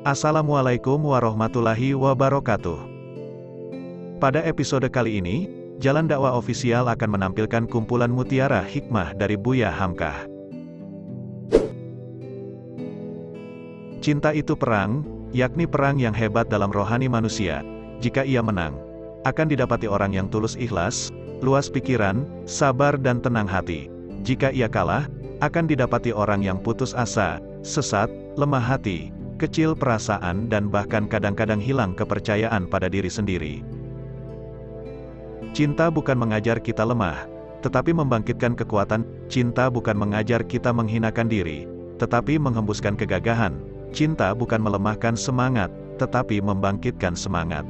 Assalamualaikum warahmatullahi wabarakatuh. Pada episode kali ini, Jalan Dakwah Official akan menampilkan kumpulan mutiara hikmah dari Buya Hamkah. Cinta itu perang, yakni perang yang hebat dalam rohani manusia. Jika ia menang, akan didapati orang yang tulus ikhlas, luas pikiran, sabar dan tenang hati. Jika ia kalah, akan didapati orang yang putus asa, sesat, lemah hati, kecil perasaan dan bahkan kadang-kadang hilang kepercayaan pada diri sendiri. Cinta bukan mengajar kita lemah, tetapi membangkitkan kekuatan. Cinta bukan mengajar kita menghinakan diri, tetapi menghembuskan kegagahan. Cinta bukan melemahkan semangat, tetapi membangkitkan semangat.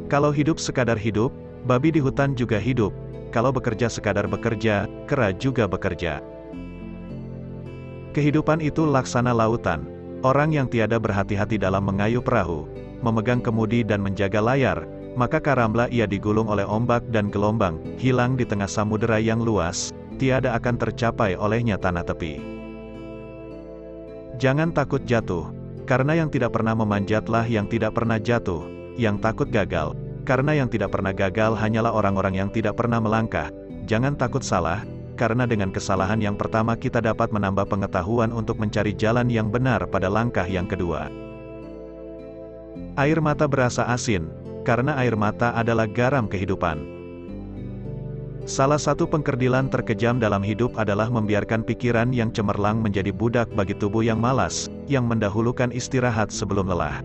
Kalau hidup sekadar hidup, babi di hutan juga hidup. Kalau bekerja sekadar bekerja, kera juga bekerja. Kehidupan itu laksana lautan. Orang yang tiada berhati-hati dalam mengayuh perahu, memegang kemudi dan menjaga layar, maka karamlah ia digulung oleh ombak dan gelombang, hilang di tengah samudera yang luas, tiada akan tercapai olehnya tanah tepi. Jangan takut jatuh, karena yang tidak pernah memanjatlah yang tidak pernah jatuh, yang takut gagal, karena yang tidak pernah gagal hanyalah orang-orang yang tidak pernah melangkah. Jangan takut salah, karena dengan kesalahan yang pertama kita dapat menambah pengetahuan untuk mencari jalan yang benar pada langkah yang kedua. Air mata berasa asin, karena air mata adalah garam kehidupan. Salah satu pengkerdilan terkejam dalam hidup adalah membiarkan pikiran yang cemerlang menjadi budak bagi tubuh yang malas, yang mendahulukan istirahat sebelum lelah.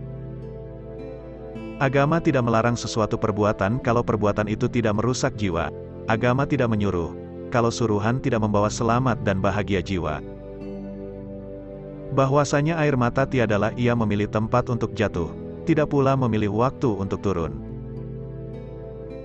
Agama tidak melarang sesuatu perbuatan kalau perbuatan itu tidak merusak jiwa. Agama tidak menyuruh, kalau suruhan tidak membawa selamat dan bahagia jiwa. Bahwasanya air mata tiadalah ia memilih tempat untuk jatuh, tidak pula memilih waktu untuk turun.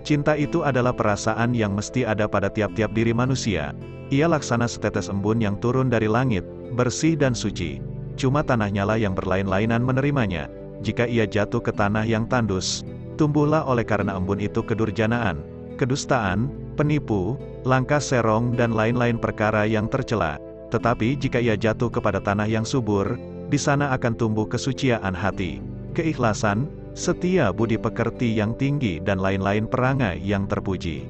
Cinta itu adalah perasaan yang mesti ada pada tiap-tiap diri manusia. Ia laksana setetes embun yang turun dari langit, bersih dan suci. Cuma tanahnya lah yang berlain-lainan menerimanya. Jika ia jatuh ke tanah yang tandus, tumbuhlah oleh karena embun itu kedurjanaan, kedustaan, penipu, langkah serong dan lain-lain perkara yang tercela. Tetapi jika ia jatuh kepada tanah yang subur, di sana akan tumbuh kesucian hati, keikhlasan, setia budi pekerti yang tinggi dan lain-lain perangai yang terpuji.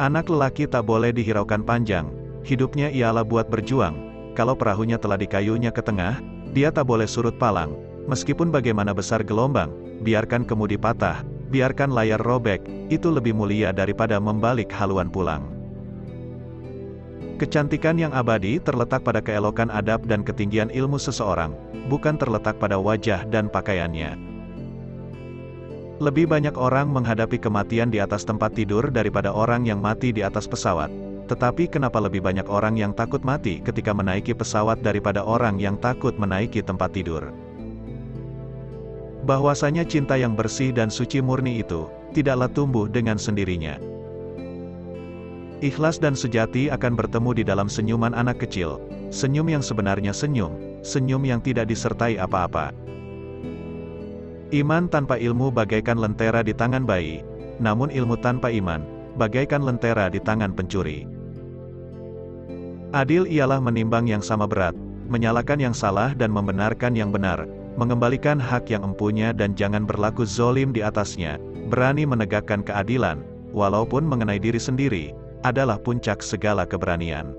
Anak lelaki tak boleh dihiraukan panjang, hidupnya ialah buat berjuang. Kalau perahunya telah dikayunya ke tengah, dia tak boleh surut palang. Meskipun bagaimana besar gelombang, biarkan kemudi patah, biarkan layar robek, itu lebih mulia daripada membalik haluan pulang. Kecantikan yang abadi terletak pada keelokan adab dan ketinggian ilmu seseorang, bukan terletak pada wajah dan pakaiannya. Lebih banyak orang menghadapi kematian di atas tempat tidur daripada orang yang mati di atas pesawat. Tetapi kenapa lebih banyak orang yang takut mati ketika menaiki pesawat daripada orang yang takut menaiki tempat tidur? Bahwasanya cinta yang bersih dan suci murni itu, tidaklah tumbuh dengan sendirinya. Ikhlas dan sejati akan bertemu di dalam senyuman anak kecil, senyum yang sebenarnya senyum, senyum yang tidak disertai apa-apa. Iman tanpa ilmu bagaikan lentera di tangan bayi, namun ilmu tanpa iman, bagaikan lentera di tangan pencuri. Adil ialah menimbang yang sama berat, menyalahkan yang salah dan membenarkan yang benar, mengembalikan hak yang empunya dan jangan berlaku zolim di atasnya, berani menegakkan keadilan, walaupun mengenai diri sendiri, adalah puncak segala keberanian.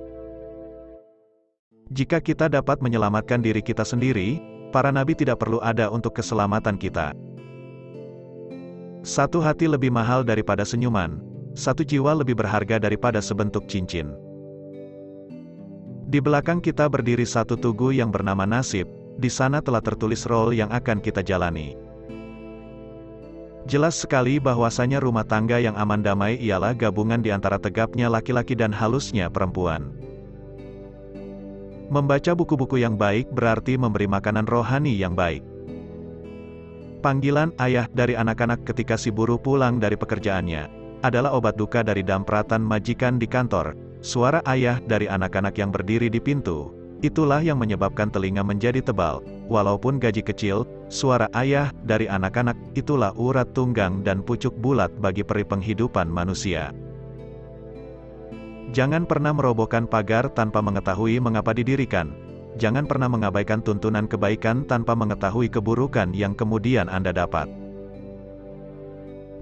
Jika kita dapat menyelamatkan diri kita sendiri, para nabi tidak perlu ada untuk keselamatan kita. Satu hati lebih mahal daripada senyuman, satu jiwa lebih berharga daripada sebentuk cincin. Di belakang kita berdiri satu tugu yang bernama nasib, di sana telah tertulis role yang akan kita jalani. Jelas sekali bahwasanya rumah tangga yang aman damai ialah gabungan di antara tegapnya laki-laki dan halusnya perempuan. Membaca buku-buku yang baik berarti memberi makanan rohani yang baik. Panggilan ayah dari anak-anak ketika si buruh pulang dari pekerjaannya, adalah obat duka dari dampratan majikan di kantor. Suara ayah dari anak-anak yang berdiri di pintu, itulah yang menyebabkan telinga menjadi tebal. Walaupun gaji kecil, suara ayah dari anak-anak, itulah urat tunggang dan pucuk bulat bagi peri penghidupan manusia. Jangan pernah merobohkan pagar tanpa mengetahui mengapa didirikan. jangan pernah mengabaikan tuntunan kebaikan tanpa mengetahui keburukan yang kemudian Anda dapat.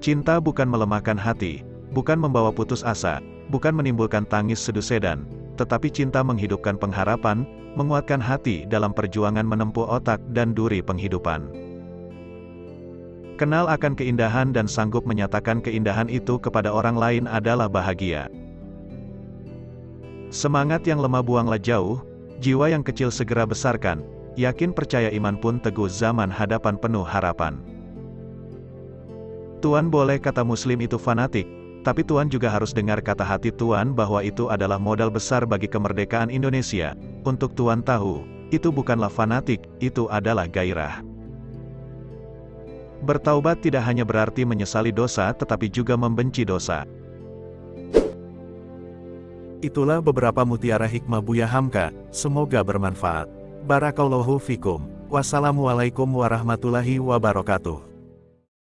Cinta bukan melemahkan hati, bukan membawa putus asa, bukan menimbulkan tangis sedu sedan, tetapi cinta menghidupkan pengharapan, menguatkan hati dalam perjuangan menempuh otak dan duri penghidupan. Kenal akan keindahan dan sanggup menyatakan keindahan itu kepada orang lain adalah bahagia. Semangat yang lemah buanglah jauh, jiwa yang kecil segera besarkan, yakin percaya iman pun teguh zaman hadapan penuh harapan. Tuan boleh kata Muslim itu fanatik, tapi Tuan juga harus dengar kata hati Tuan bahwa itu adalah modal besar bagi kemerdekaan Indonesia. Untuk Tuan tahu, itu bukanlah fanatik, itu adalah gairah. Bertaubat tidak hanya berarti menyesali dosa tetapi juga membenci dosa. Itulah beberapa mutiara hikmah Buya Hamka, semoga bermanfaat. Barakallahu fikum. Wassalamualaikum warahmatullahi wabarakatuh.